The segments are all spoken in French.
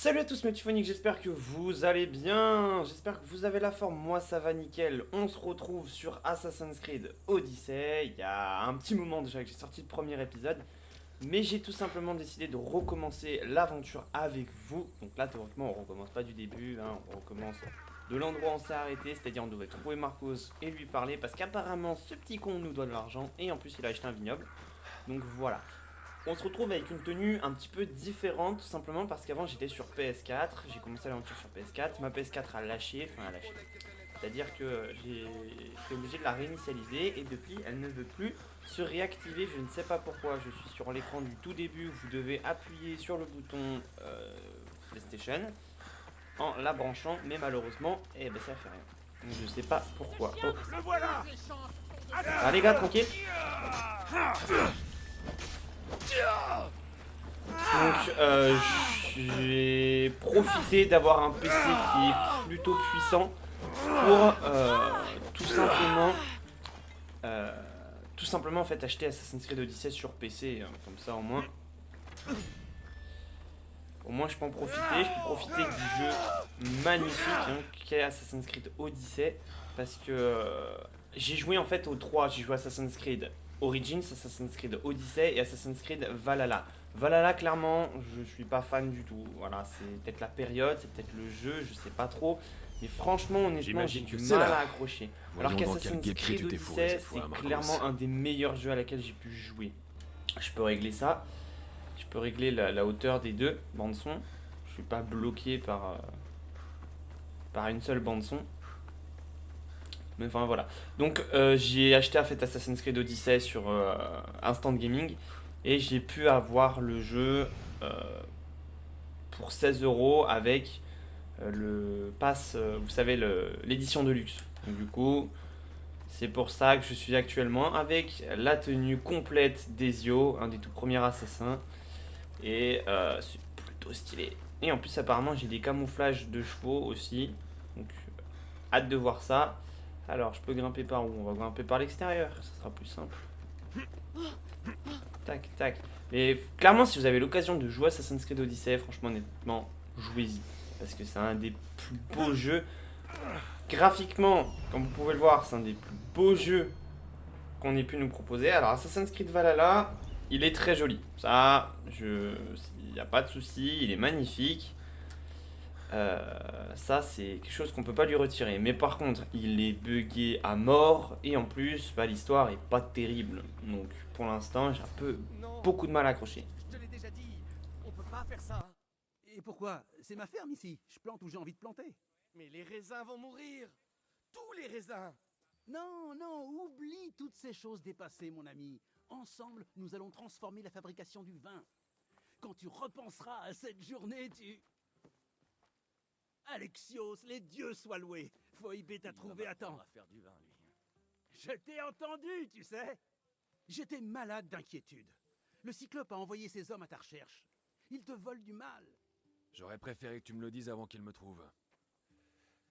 Salut à tous mes Tiphoniques, j'espère que vous allez bien, j'espère que vous avez la forme, moi ça va nickel. On se retrouve sur Assassin's Creed Odyssey. Il y a un petit moment déjà que j'ai sorti le premier épisode, mais j'ai tout simplement décidé de recommencer l'aventure avec vous. Donc là théoriquement on recommence pas du début, hein, on recommence de l'endroit où on s'est arrêté, c'est-à-dire on devait trouver Marcos et lui parler, parce qu'apparemment ce petit con nous doit de l'argent, et en plus il a acheté un vignoble. Donc voilà. On se retrouve avec une tenue un petit peu différente, tout simplement parce qu'avant j'étais sur PS4, j'ai commencé l'aventure sur PS4, ma PS4 a lâché, enfin a lâché. C'est-à-dire que j'ai été obligé de la réinitialiser et depuis elle ne veut plus se réactiver, je ne sais pas pourquoi. Je suis sur l'écran du tout début, vous devez appuyer sur le bouton PlayStation en la branchant, mais malheureusement, eh ben ça fait rien. Donc je sais pas pourquoi. Oh. Le voilà. Ah les gars, tranquille. Donc j'ai profité d'avoir un PC qui est plutôt puissant pour euh, tout simplement en fait acheter Assassin's Creed Odyssey sur PC, comme ça au moins je peux en profiter, je peux profiter du jeu magnifique qu'est Assassin's Creed Odyssey, parce que j'ai joué en fait aux trois, j'ai joué Assassin's Creed Origins, Assassin's Creed Odyssey et Assassin's Creed Valhalla. Valhalla, clairement, je suis pas fan du tout. Voilà, c'est peut-être la période, c'est peut-être le jeu, je sais pas trop. Mais franchement, honnêtement, j'ai J'imagine du que c'est mal là. à accrocher. Alors Voyons dans quel qu'Assassin's guêpier Creed tu t'es fourré Odyssey, cette fois, c'est Marcos. clairement un des meilleurs jeux à laquelle j'ai pu jouer. Je peux régler ça. Je peux régler la hauteur des deux bandes son. Je suis pas bloqué par une seule bande son. Mais enfin voilà. Donc j'ai acheté en fait Assassin's Creed Odyssey sur Instant Gaming et j'ai pu avoir le jeu euh, pour 16 € avec le pass, vous savez, l'édition de luxe. Donc, du coup, c'est pour ça que je suis actuellement avec la tenue complète d'Ezio, un des tout premiers assassins. Et c'est plutôt stylé. Et en plus, apparemment, j'ai des camouflages de chevaux aussi. Donc, hâte de voir ça. Alors, je peux grimper par où? On va grimper par l'extérieur, ça sera plus simple. Tac, tac. Mais clairement, si vous avez l'occasion de jouer Assassin's Creed Odyssey, franchement, honnêtement, jouez-y. Parce que c'est un des plus beaux jeux. Graphiquement, comme vous pouvez le voir, c'est un des plus beaux jeux qu'on ait pu nous proposer. Alors, Assassin's Creed Valhalla, il est très joli. Ça, il n'y a pas de souci, il est magnifique. Ça, c'est quelque chose qu'on peut pas lui retirer. Mais par contre, il est buggé à mort. Et en plus, bah, l'histoire est pas terrible. Donc, pour l'instant, j'ai un peu Non, beaucoup de mal à accrocher. je te l'ai déjà dit. On peut pas faire ça. Et pourquoi? C'est ma ferme ici. Je plante où j'ai envie de planter. Mais les raisins vont mourir. Tous les raisins. Non, non, oublie toutes ces choses dépassées, mon ami. Ensemble, nous allons transformer la fabrication du vin. Quand tu repenseras à cette journée, tu... Alexios, les dieux soient loués. Phoebe t'a trouvé à temps. À faire du vin, lui. Je t'ai entendu, tu sais. J'étais malade d'inquiétude. Le Cyclope a envoyé ses hommes à ta recherche. Ils te volent du mal. J'aurais préféré que tu me le dises avant qu'il me trouve.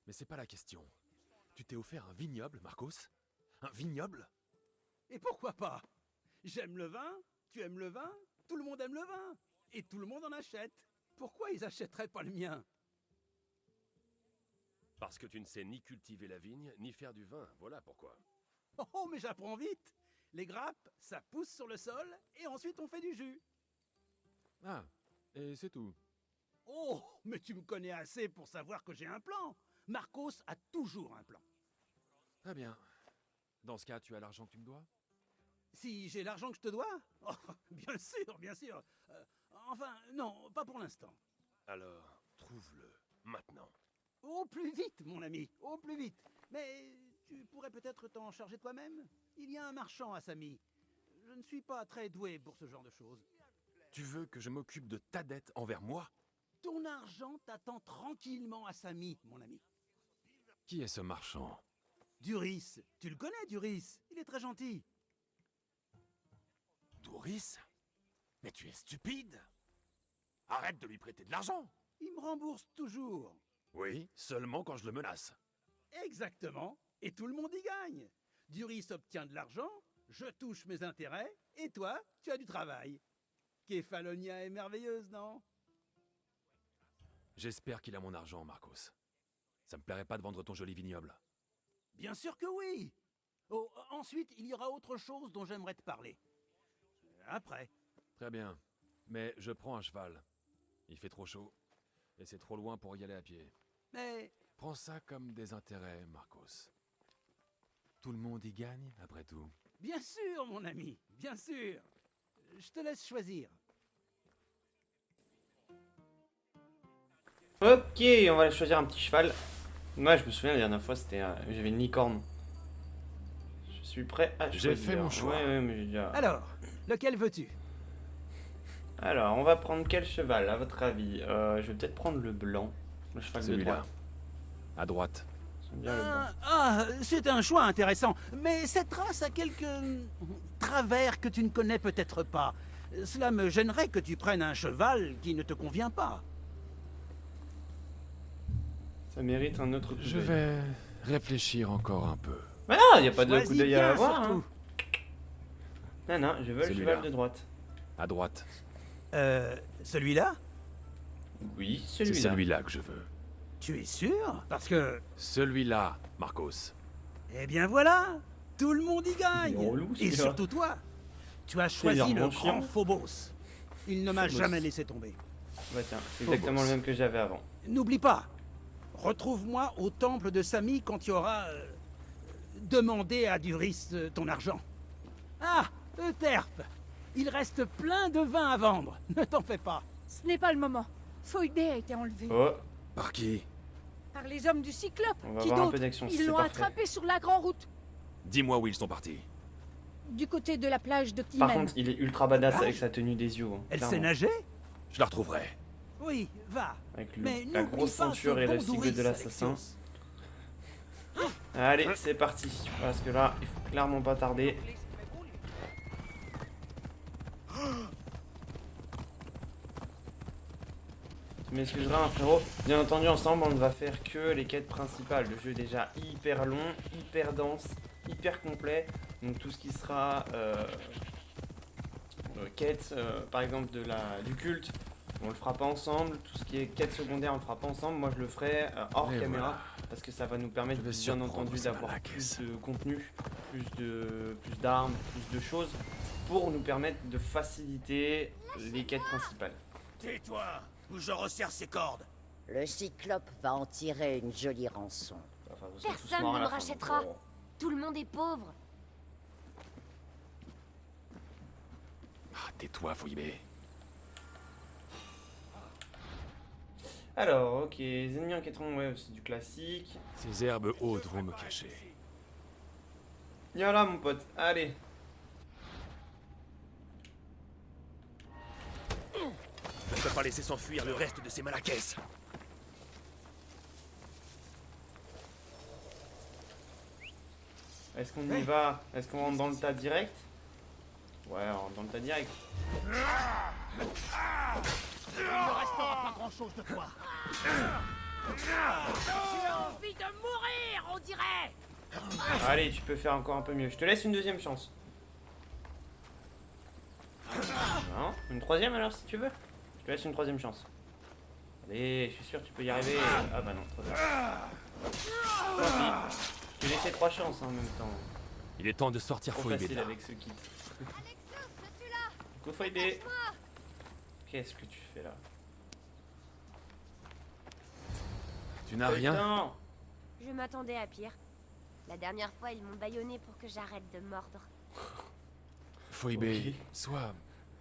Mais c'est pas la question. Tu t'es offert un vignoble, Marcos? Un vignoble? Et pourquoi pas? J'aime le vin, tu aimes le vin, tout le monde aime le vin. Et tout le monde en achète. Pourquoi ils achèteraient pas le mien? Parce que tu ne sais ni cultiver la vigne, ni faire du vin, voilà pourquoi. Oh, mais j'apprends vite. Les grappes, ça pousse sur le sol, et ensuite on fait du jus. Ah, et c'est tout. Oh, mais tu me connais assez pour savoir que j'ai un plan. Marcos a toujours un plan. Très bien. Dans ce cas, tu as l'argent que tu me dois? Si j'ai l'argent que je te dois? Oh, bien sûr, bien sûr. Enfin, non, pas pour l'instant. Alors, trouve-le, maintenant. Au plus vite, mon ami, au plus vite. Mais tu pourrais peut-être t'en charger toi-même? Il y a un marchand à Samy. Je ne suis pas très doué pour ce genre de choses. Tu veux que je m'occupe de ta dette envers moi? Ton argent t'attend tranquillement à Samy, mon ami. Qui est ce marchand? Duris, tu le connais, Duris? Il est très gentil. Douris? Mais tu es stupide! Arrête de lui prêter de l'argent! Il me rembourse toujours. Oui, seulement quand je le menace. Exactement. Et tout le monde y gagne. Duris obtient de l'argent, je touche mes intérêts, et toi, tu as du travail. Kefalonia est merveilleuse, non? J'espère qu'il a mon argent, Marcos. Ça me plairait pas de vendre ton joli vignoble. Bien sûr que oui. Oh, ensuite, il y aura autre chose dont j'aimerais te parler. Après. Très bien. Mais je prends un cheval. Il fait trop chaud. Et c'est trop loin pour y aller à pied. Mais Prends ça comme des intérêts, Marcos. Tout le monde y gagne, après tout. bien sûr, mon ami, bien sûr. Je te laisse choisir. Ok, on va aller choisir un petit cheval. Moi, je me souviens la dernière fois, c'était j'avais une licorne. Je suis prêt à choisir. J'ai fait mon choix. Ouais, mais j'ai déjà... Alors, lequel veux-tu? Alors, on va prendre quel cheval, à votre avis? Je vais peut-être prendre le blanc. Le cheval de Celui-là. droite. À droite. J'aime bien le blanc. C'est un choix intéressant. Mais cette race a quelques travers que tu ne connais peut-être pas. Cela me gênerait que tu prennes un cheval qui ne te convient pas. Ça mérite un autre coup Je d'œil. vais réfléchir encore un peu. Mais non, il n'y a pas de Choisis coup d'œil à bien, avoir. surtout. Hein. Non, je veux le Celui-là. cheval de droite. À droite. Celui-là? Oui, C'est celui-là. celui-là que je veux. Tu es sûr? Parce que... Celui-là, Marcos. Eh bien voilà, tout le monde y gagne. Il est relou, Et celui-là. surtout toi. Tu as choisi le vraiment grand chiant. Phobos. Il ne m'a Phobos. jamais laissé tomber. Bah tiens, c'est Phobos. exactement le même que j'avais avant. N'oublie pas, retrouve-moi au temple de Samy quand tu auras demandé à Duris ton argent. Ah, Euterpe, il reste plein de vin à vendre. Ne t'en fais pas. Ce n'est pas le moment. Phoebé a été enlevé Oh, Par qui? par les hommes du Cyclope. on va Qui avoir un d'autre? peu d'action, Ils c'est l'ont parfait. attrapé sur la grande route, Dis-moi où ils sont partis. du côté de la plage de Par Timen. contre, il est ultra badass Ah. avec sa tenue des yeux. Hein, Elle clairement. sait nager? Je la retrouverai. Oui, va. Avec Mais la n'oublie grosse pas ceinture ce et bon le sigle Douris, de l'assassin. Alexios. Allez, c'est parti. Parce que là, il faut clairement pas tarder. Tu m'excuseras, hein, frérot. Bien entendu, ensemble, on ne va faire que les quêtes principales. Le jeu est déjà hyper long, hyper dense, hyper complet. Donc tout ce qui sera quête, par exemple, du culte, on le fera pas ensemble. Tout ce qui est quête secondaire, on le fera pas ensemble. Moi, je le ferai hors Et caméra. voilà. Parce que ça va nous permettre, Je vais bien surprendre entendu, ces d'avoir malaques. plus de contenu, plus d'armes, plus de choses, pour nous permettre de faciliter les quêtes principales. Tais-toi, ou je resserre ses cordes. Le cyclope va en tirer une jolie rançon. Enfin, vous serez tous Personne morts à ne la me fin, rachètera. donc, Tout le monde est pauvre. Ah, tais-toi, Phoebé. Alors, ok, les ennemis enquêteront, ouais, c'est du classique. Ces herbes hautes vont me cacher. Viens là, mon pote, allez. Je ne peux pas laisser s'enfuir le reste de ces malaquaises. Est-ce qu'on y va? Est-ce qu'on rentre dans le tas direct? Ouais, on rentre dans le tas direct. Il ne restera pas grand-chose de toi. Tu as envie de mourir, on dirait. Allez, tu peux faire encore un peu mieux. Je te laisse une deuxième chance. Non, une troisième alors si tu veux. Je te laisse une troisième chance. Allez, je suis sûr que tu peux y arriver. Ah bah non, trop tard. Tant pis. Je t'ai laissé 3 chances hein, en même temps. Il est temps de sortir Trop Phoebé de facile là. avec ce kit. Alexios, je suis là. Go Phoebé. Qu'est-ce que tu fais là? Tu n'as rien? Putain. Je m'attendais à pire. La dernière fois, ils m'ont bâillonné pour que j'arrête de mordre. Phoebé, Ok. sois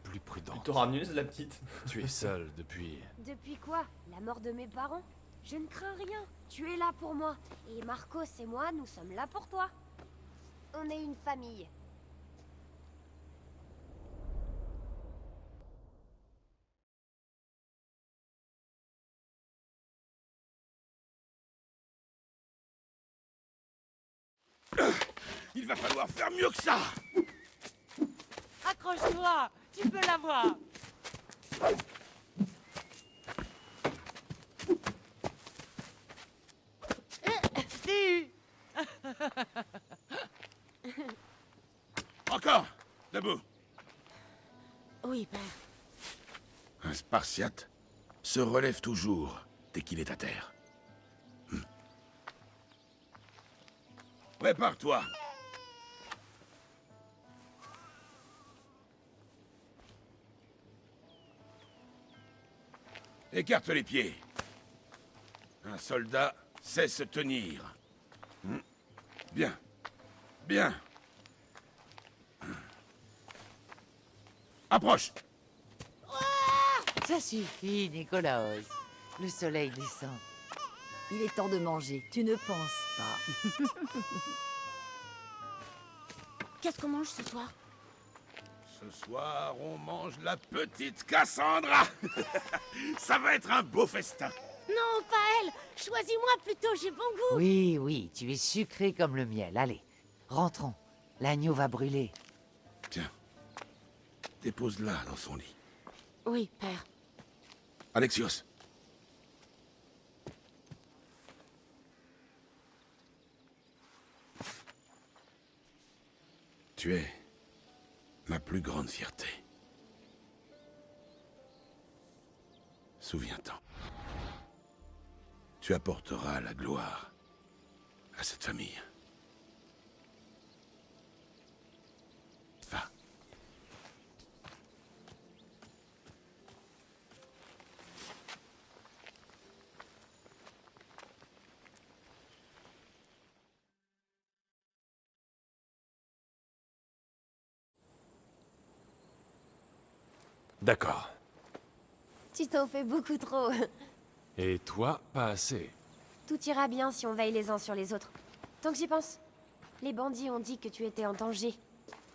plus prudente. Plutôt ragneuse la petite. Tu es seule depuis... Depuis quoi? La mort de mes parents? Je ne crains rien. Tu es là pour moi. Et Marcos et moi, nous sommes là pour toi. On est une famille. Il va falloir faire mieux que ça. Accroche-toi, tu peux l'avoir. Si. Encore. Debout. Oui, père. Un Spartiate se relève toujours dès qu'il est à terre. Prépare-toi. Écarte les pieds. Un soldat sait se tenir. Bien. Bien. Approche. Ça suffit, Nicolaos. Le soleil descend. Il est temps de manger, tu ne penses pas. Qu'est-ce qu'on mange ce soir? Ce soir, on mange la petite Cassandra. Ça va être un beau festin. Non, pas elle. Choisis-moi plutôt, j'ai bon goût. Oui, oui, tu es sucré comme le miel. Allez, rentrons. L'agneau va brûler. Tiens. Dépose-la dans son lit. Oui, père. Alexios. Tu es ma plus grande fierté. Souviens-t'en. Tu apporteras la gloire à cette famille. Va. D'accord. Tu t'en fais beaucoup trop. Et toi, pas assez. Tout ira bien si on veille les uns sur les autres. Tant que j'y pense. Les bandits ont dit que tu étais en danger.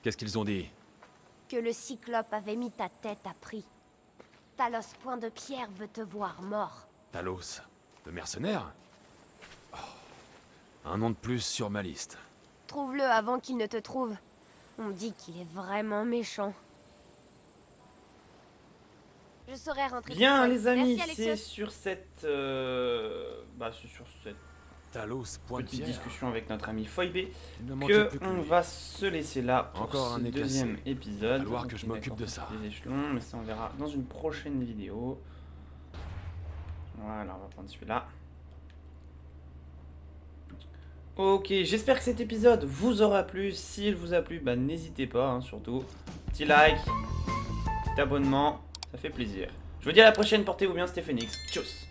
Qu'est-ce qu'ils ont dit? Que le cyclope avait mis ta tête à prix. Talos Point de Pierre veut te voir mort. Talos, le mercenaire? Oh, un nom de plus sur ma liste. Trouve-le avant qu'il ne te trouve. On dit qu'il est vraiment méchant. Je saurais rentrer. Bien, toute seule. les amis, Merci, c'est Alexios. sur cette, c'est sur cette Talos, point de petite pierre. discussion avec notre ami Foybe Il ne manquait que plus que on lui. va se laisser là pour Encore ce un éclassé. deuxième épisode. Va falloir Donc, que je on est m'occupe de d'accord ça. sur les échelons, mais ça on verra dans une prochaine vidéo. Voilà, on va prendre celui-là. Ok, j'espère que cet épisode vous aura plu. S'il vous a plu, bah, n'hésitez pas, hein, surtout. Petit like, petit abonnement, ça fait plaisir. Je vous dis à la prochaine, portez-vous bien, c'était Phoenix. Tchuss.